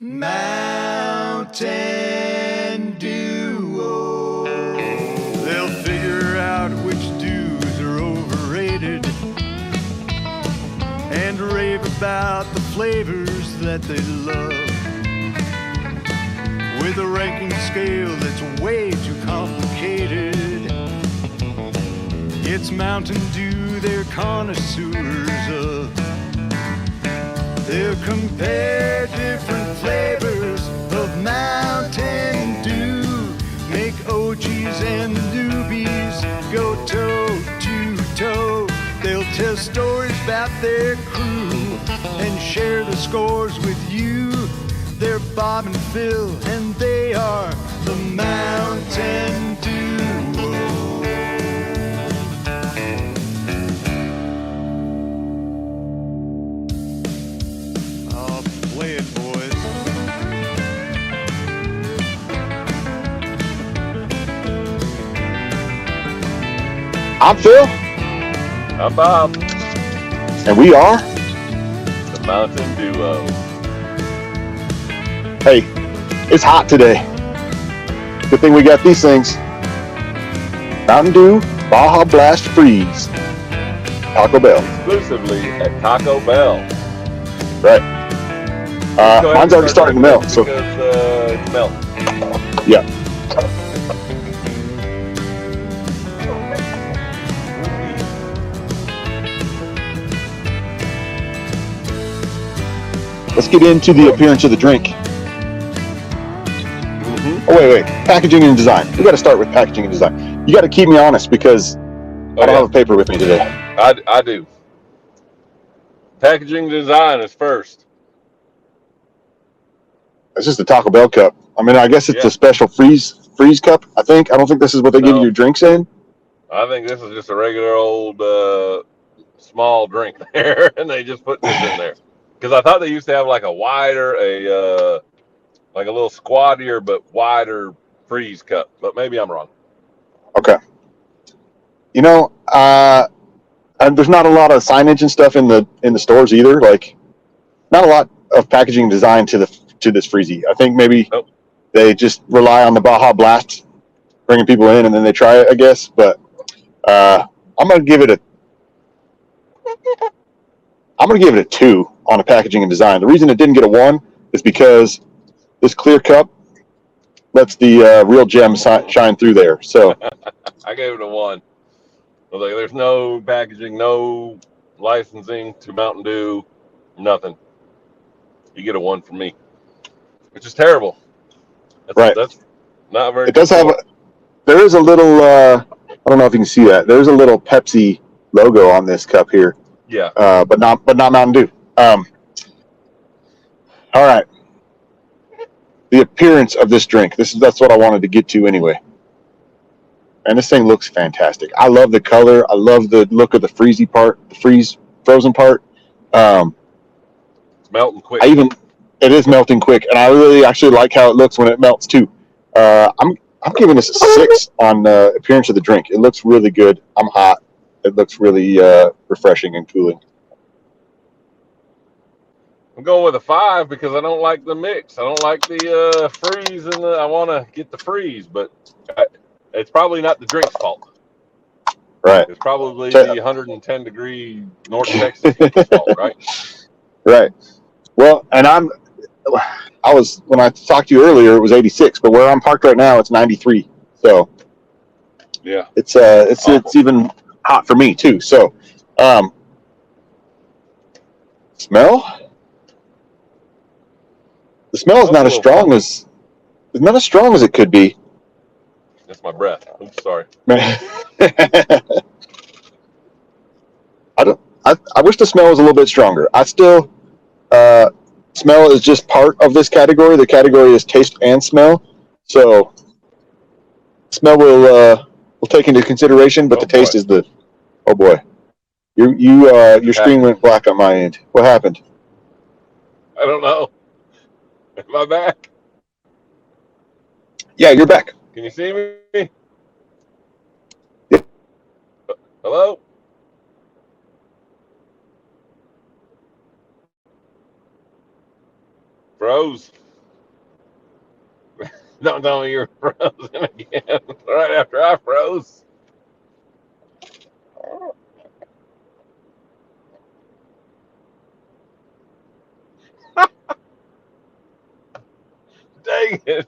Mountain Duo. They'll figure out which dews are overrated and rave about the flavors that they love. With a ranking scale that's way too complicated, it's Mountain Dew they're connoisseurs of. They'll compare different flavors of Mountain Dew, make OGs and newbies go toe to toe. They'll tell stories about their crew and share the scores with you. They're Bob and Phil, and they are the Mountain Duo. Oh, play it, boys. I'm Phil. I'm Bob. And we are the Mountain Duo. Hey, it's hot today. Good thing we got these things. Mountain Dew Baja Blast Freeze. Taco Bell. Exclusively at Taco Bell. Right. Mine's already starting to melt. So it's melting. Yeah. Let's get into the appearance of the drink. Oh, wait. Packaging and design. We got to start with packaging and design. You got to keep me honest because I don't have a paper with me today. I do. Packaging design is first. It's just a Taco Bell cup. I mean, I guess it's a special freeze cup, I think. I don't think this is what they give you your drinks in. I think this is just a regular old small drink there, and they just put this in there. Because I thought they used to have like a wider, like a little squattier but wider freeze cup. But maybe I'm wrong. Okay. You know, and there's not a lot of signage and stuff in the stores either. Like, not a lot of packaging design to this freezy. I think maybe they just rely on the Baja Blast, bringing people in, and then they try it, I guess. But I'm gonna give it a 2 on the packaging and design. The reason it didn't get a 1 is because this clear cup lets the real gem shine through there. So I gave it a 1. I was like, there's no packaging, no licensing to Mountain Dew, nothing. You get a 1 from me, which is terrible. That's not very. It does have. There is a little. I don't know if you can see that. There's a little Pepsi logo on this cup here. Yeah. But not Mountain Dew. All right. The appearance of this drink. That's what I wanted to get to anyway. And this thing looks fantastic. I love the color. I love the look of the freezy part, the frozen part. It's melting quick. It is melting quick, and I really actually like how it looks when it melts too. I'm giving this a 6 on appearance of the drink. It looks really good. I'm hot. It looks really refreshing and cooling. I'm going with a 5 because I don't like the mix. I don't like the freeze, and I want to get the freeze, but it's probably not the drink's fault. Right. It's probably the 110-degree North Texas heat's fault, right? Right. Well, and when I talked to you earlier, it was 86, but where I'm parked right now, it's 93. So yeah, it's even hot for me too. So, smell. The smell is not as strong as it could be. That's my breath. Oops, sorry. I wish the smell was a little bit stronger. I still smell is just part of this category. The category is taste and smell. So smell will take into consideration, but the taste is the. Oh boy, your screen went black on my end. What happened? I don't know. Am I back? Yeah, you're back. Can you see me? Yeah. Hello? Froze. Don't tell me you're frozen again right after I froze. Dang it.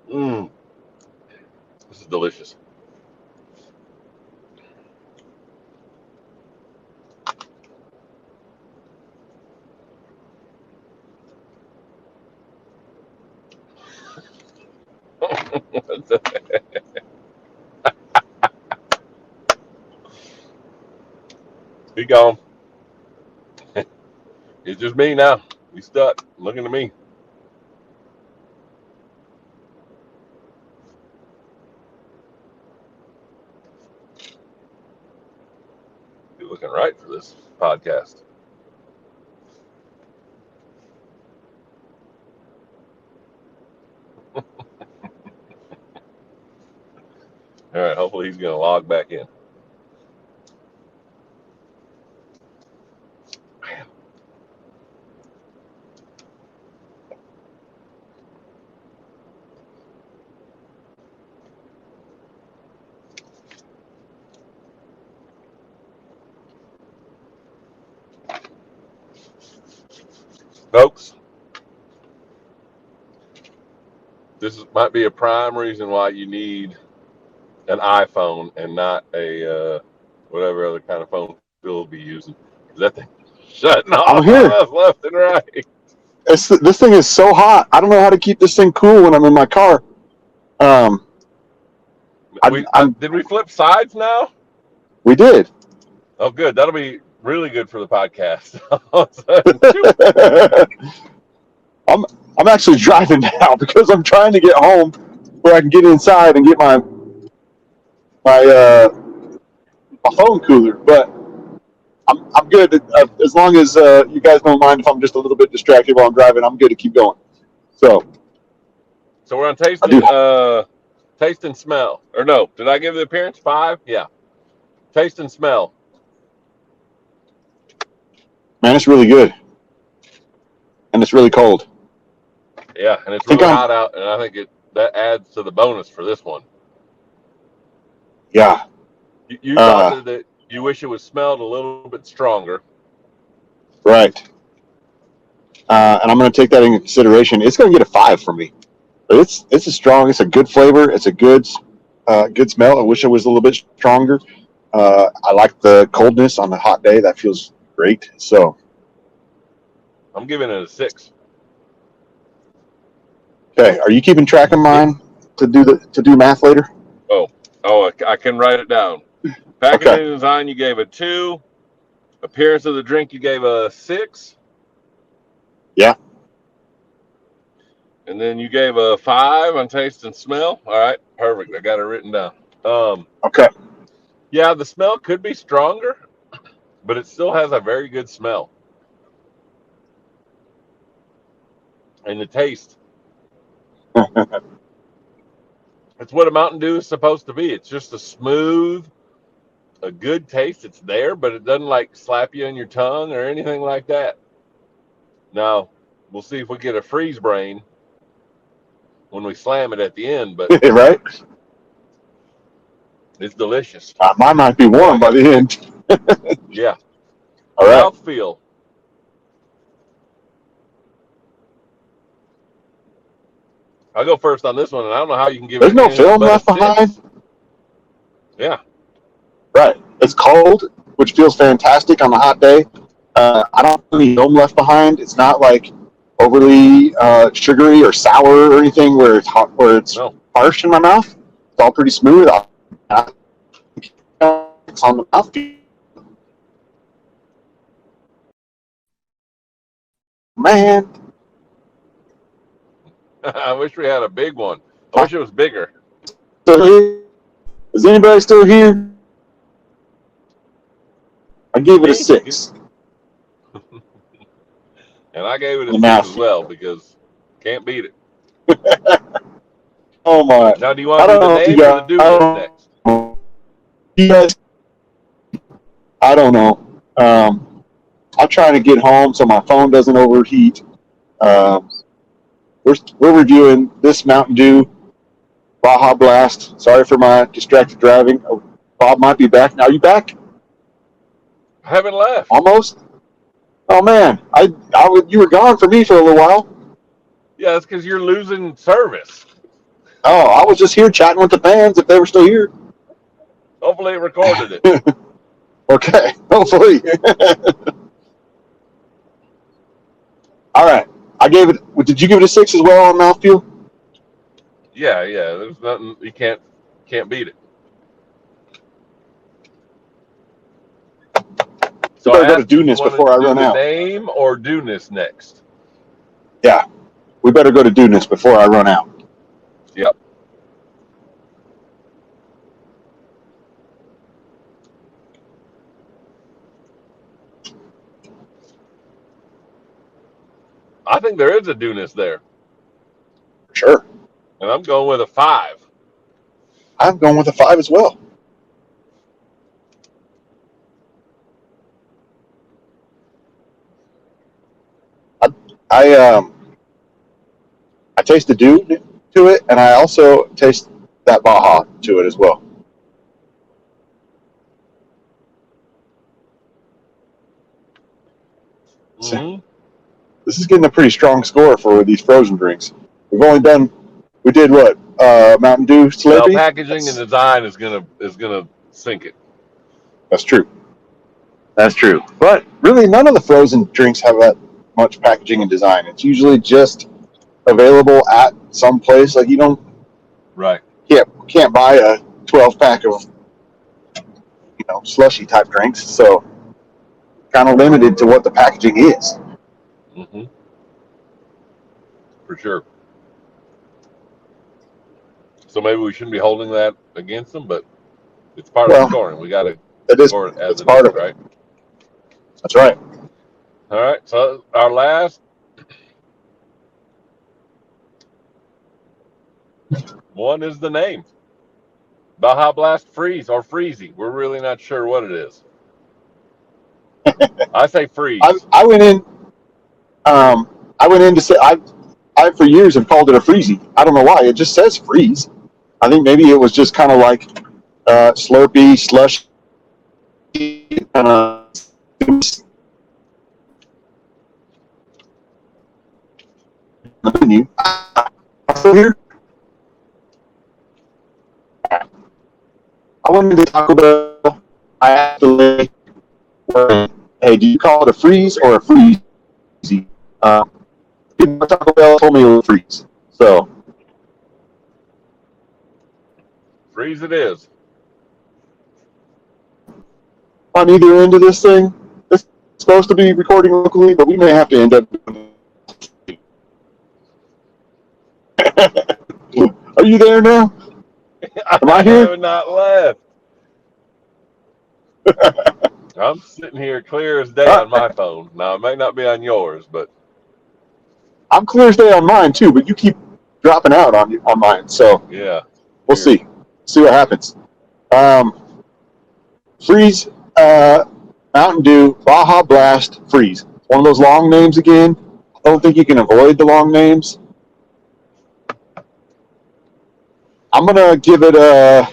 Mmm. This is delicious. He gone. It's just me now. He's stuck looking at me. You're looking right for this podcast. All right. Hopefully he's going to log back in. Folks, might be a prime reason why you need an iPhone and not a whatever other kind of phone Phil will be using. That thing shutting off I'm here. on us left and right. This thing is so hot. I don't know how to keep this thing cool when I'm in my car. Did we flip sides now? We did. Oh, good. That'll be really good for the podcast. I'm actually driving now because I'm trying to get home where I can get inside and get my phone cooler. But I'm good as long as you guys don't mind if I'm just a little bit distracted while I'm driving. I'm good to keep going. So we're on taste and smell. Or no, did I give the appearance 5? Yeah. Taste and smell. Man, it's really good, and it's really cold. Yeah, and it's really hot out, and I think that adds to the bonus for this one. Yeah. You thought that you wish it was smelled a little bit stronger. Right. And I'm going to take that into consideration. It's going to get a 5 from me. But it's a strong, it's a good flavor. It's a good smell. I wish it was a little bit stronger. I like the coldness on a hot day. That feels great. So I'm giving it a 6. Okay. Are you keeping track of mine to do math later? Oh, I can write it down. Packaging design, you gave a 2. Appearance of the drink, you gave a 6. Yeah. And then you gave a 5 on taste and smell. All right, perfect. I got it written down. Okay. Yeah, the smell could be stronger, but it still has a very good smell. And the taste. It's what a Mountain Dew is supposed to be. It's just a smooth, a good taste. It's there, but it doesn't like slap you on your tongue or anything like that. Now, we'll see if we get a freeze brain when we slam it at the end, but right? it's delicious. Mine might be warm by the end. Yeah. All right. Mouthfeel. I'll go first on this one, and I don't know how you can give There's it no anything film but a left 6. behind. Yeah. Right. It's cold, which feels fantastic on a hot day. I don't have any film left behind. It's not like overly sugary or sour or anything where it's hot, where it's harsh in my mouth. It's all pretty smooth. It's on the mouth. Man. I wish we had a big one. I wish it was bigger. Is anybody still here? I gave it a 6. And I gave it a 6 as well because can't beat it. Oh my! Now, do you want to do the name or the do list next? Yes. I don't know. I'm trying to get home so my phone doesn't overheat. Um, we're reviewing this Mountain Dew Baja Blast. Sorry for my distracted driving. Oh, Bob might be back. Now, are you back? I haven't left. Almost? Oh, man. You were gone for me for a little while. Yeah, that's because you're losing service. Oh, I was just here chatting with the fans if they were still here. Hopefully, it recorded it. Okay, hopefully. All right. Did you give it a 6 as well on mouthfeel? Yeah. There's nothing you can't beat it. We So I better go to asked if you Dudeness wanted before to I do run the out. name or Dudeness next. Yeah, we better go to Dudeness before I run out. Yep. I think there is a Dudeness there, For sure. and I'm going with a 5. I'm going with a 5 as well. I I taste the dew to it, and I also taste that Baja to it as well. So Mm-hmm. this is getting a pretty strong score for these frozen drinks. We did what? Mountain Dew Well, Slurpee. packaging and design is gonna sink it. That's true. That's true. But really, none of the frozen drinks have that much packaging and design. It's usually just available at some place. Like Right. can't buy a 12 pack of slushy type drinks. So kind of limited to what the packaging is. Mm-hmm. For sure. So maybe we shouldn't be holding that against them, but it's part of the Well, scoring. We got to that is score it as that's it part is, of it. right? That's right. All right. So our last one is the name. Baja Blast Freeze or Freezy. We're really not sure what it is. I say freeze. I went in. I went in to say I for years have called it a freezy. I don't know why. It just says freeze. I think maybe it was just kind of like Slurpee, slush, kind of. Menu. Here, I went into Taco Bell. I asked the lady, "Hey, do you call it a freeze or a freezy?" Uh, people at Taco Bell told me it was a freeze. So Freeze it is. on either end of this thing, it's supposed to be recording locally, but we may have to end up. Are you there now? Am I I here? have not left. I'm sitting here clear as day on my phone. Now, it may not be on yours, but I'm clear as day on mine too, but you keep dropping out on mine. So yeah. we'll Weird. see what happens. Freeze, Mountain Dew, Baja Blast Freeze. One of those long names again. I don't think you can avoid the long names. I'm gonna give it a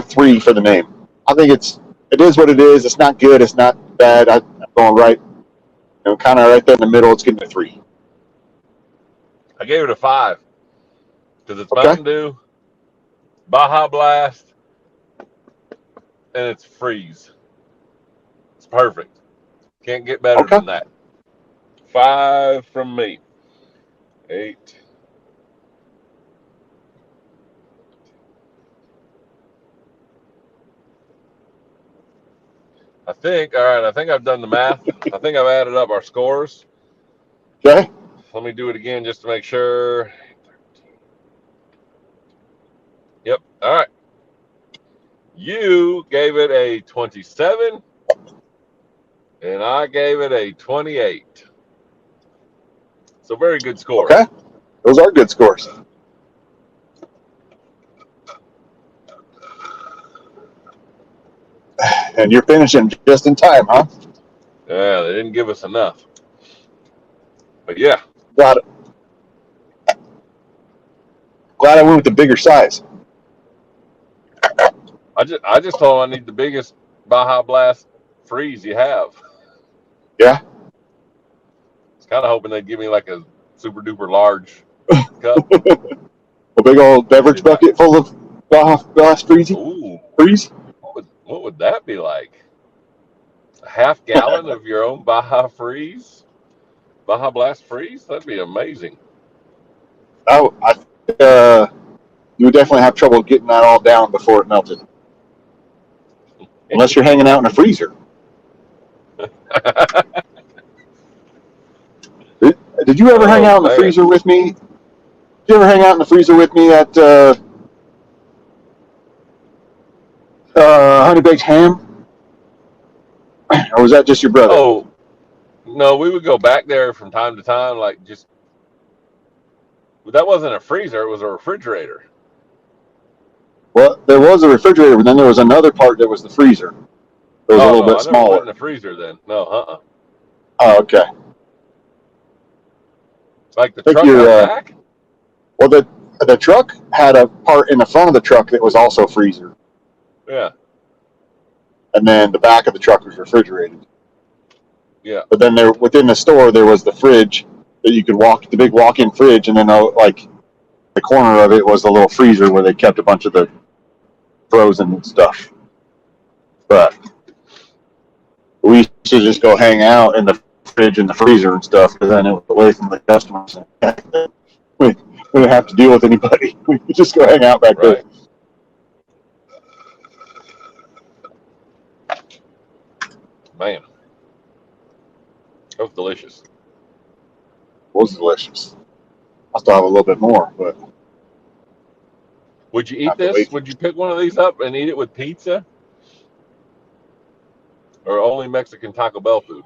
3 for the name. I think it is what it is. It's not good. It's not bad. I'm going right, kind of right there in the middle. It's getting a 3. I gave it a 5 because it's Okay. Mountain Dew, Baja Blast, and it's freeze. It's perfect. Can't get better Okay. than that. 5 from me. 8. I think, all right, I think I've done the math. I think I've added up our scores. Okay. Let me do it again just to make sure. Yep. All right. You gave it a 27, and I gave it a 28. So very good scores. Okay. Those are good scores. And you're finishing just in time, huh? Yeah, they didn't give us enough. But yeah, Glad I went with the bigger size. I just told them I need the biggest Baja Blast Freeze you have. Yeah. I was kind of hoping they'd give me like a super duper large cup. A big old beverage Did not. bucket full of Baja Blast Freeze. Ooh, Freeze. what would that be like? A half gallon of your own Baja Blast Freeze? That'd be amazing. I you would definitely have trouble getting that all down before it melted. Unless you're hanging out in a freezer. Did you ever hang out in the freezer with me? Did you ever hang out in the freezer with me at Honey Baked Ham? Or was that just your brother? Oh, no, we would go back there from time to time, like just. That wasn't a freezer; it was a refrigerator. Well, there was a refrigerator, but then there was another part that was the freezer. It was a little bit I never smaller. went in the freezer then. No, Oh, okay. Like the truck out back? Well, the truck had a part in the front of the truck that was also freezer. Yeah. And then the back of the truck was refrigerated. Yeah. But then within the store there was the fridge that you could the big walk-in fridge, and then like the corner of it was the little freezer where they kept a bunch of the frozen stuff. But we used to just go hang out in the fridge and the freezer and stuff, because then it was away from the customers. We didn't have to deal with anybody. We could just go hang out back there. Man, that was delicious. It was delicious. I still have a little bit more, but. Would you eat this? Would you pick one of these up and eat it with pizza? Or only Mexican Taco Bell food?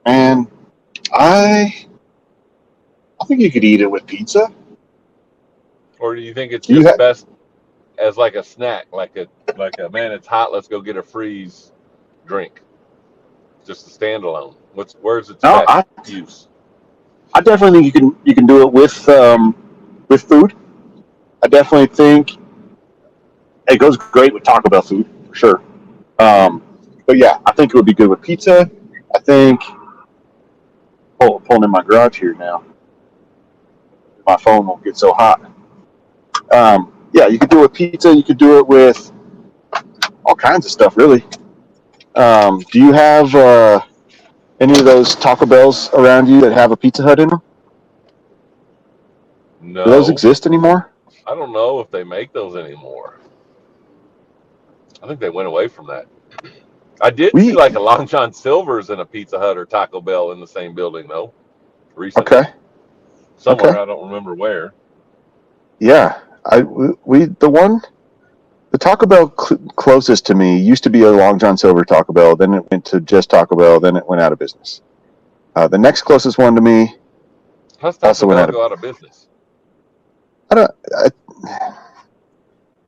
And I think you could eat it with pizza. Or do you think it's just best as like a snack, like a man, it's hot, let's go get a freeze drink, just a standalone? Where's its best use? I definitely think you can do it with food. I definitely think it goes great with Taco Bell food for sure. But yeah, I think it would be good with pizza. I think. Oh, pulling in my garage here now. My phone won't get so hot. Yeah, you could do it with pizza. You could do it with all kinds of stuff, really. Do you have any of those Taco Bells around you that have a Pizza Hut in them? No. Do those exist anymore? I don't know if they make those anymore. I think they went away from that. I did see like a Long John Silver's and a Pizza Hut or Taco Bell in the same building, though, recently. Okay. Somewhere, okay. I don't remember where. Yeah. The Taco Bell closest to me used to be a Long John Silver Taco Bell. Then it went to just Taco Bell. Then it went out of business. The next closest one to me also went out of business. I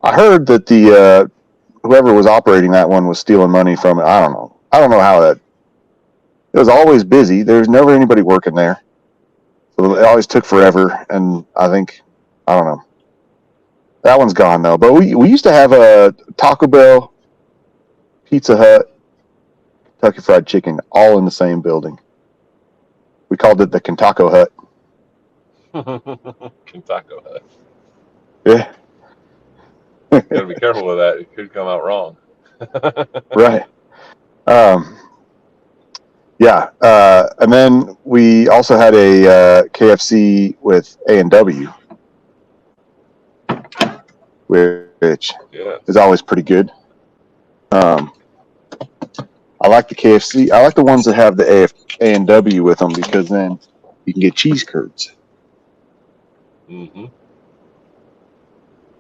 heard that the whoever was operating that one was stealing money from it. I don't know how that. It was always busy. There was never anybody working there, so it always took forever. And I don't know. That one's gone though. But we used to have a Taco Bell, Pizza Hut, Kentucky Fried Chicken all in the same building. We called it the Kentaco Hut. Kentaco Hut. Yeah. You gotta be careful with that. It could come out wrong. Right. Yeah. And then we also had a KFC with A&W, which is always pretty good. I like the KFC. I like the ones that have the A&W with them, because then you can get cheese curds. Mm-hmm.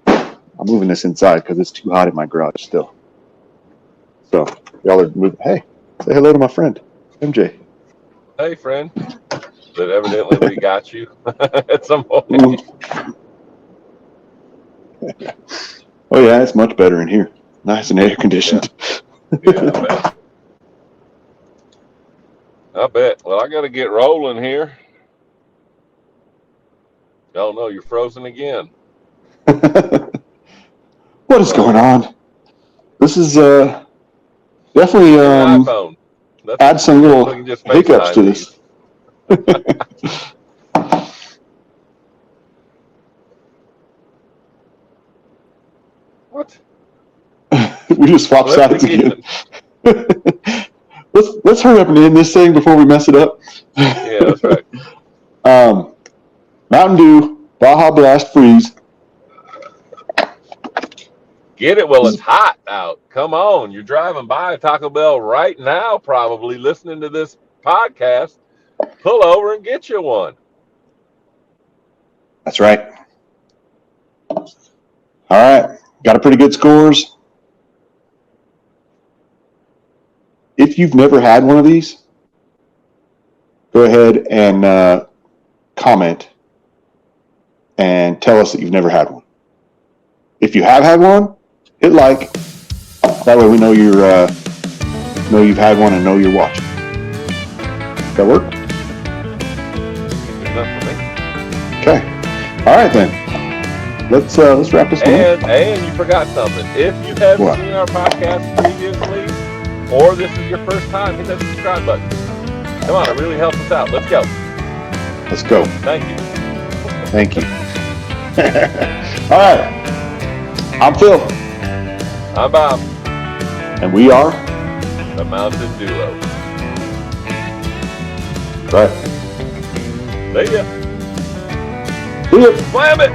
I'm moving this inside because it's too hot in my garage still. So y'all are moving. Hey, say hello to my friend, MJ. Hey, friend. That evidently got you at some point. Oh yeah, it's much better in here. Nice and air conditioned. Yeah, I bet. Well, I got to get rolling here. Oh no, you're frozen again. What is going on? This is definitely Get an iPhone. That's add some little we can just hiccups FaceTime to this. What? We just swapped Flip sides again. again. let's hurry up and end this thing before we mess it up. Yeah, that's right. Mountain Dew, Baja Blast Freeze. Get it while it's hot out. Come on. You're driving by a Taco Bell right now, probably listening to this podcast. Pull over and get you one. That's right. All right. Got a pretty good scores. If you've never had one of these, go ahead and comment and tell us that you've never had one. If you have had one, hit like. That way we know know you've had one and know you're watching. Does that work? Enough for me. Okay. All right then. Let's wrap this one up. And you forgot something. If you haven't What? seen our podcast previously, or this is your first time, hit that subscribe button. Come on, it really helps us out. Let's go. Let's go. Thank you. Thank you. All right. I'm Phil. I'm Bob, And we are the Mountain Duo. right. See ya. See ya. Slam it.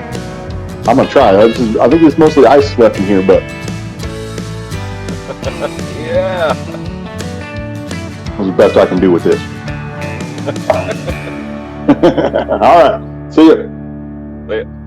I'm gonna try. I think there's mostly ice left in here, but Yeah. that's the best I can do with this. All right. See ya. See ya.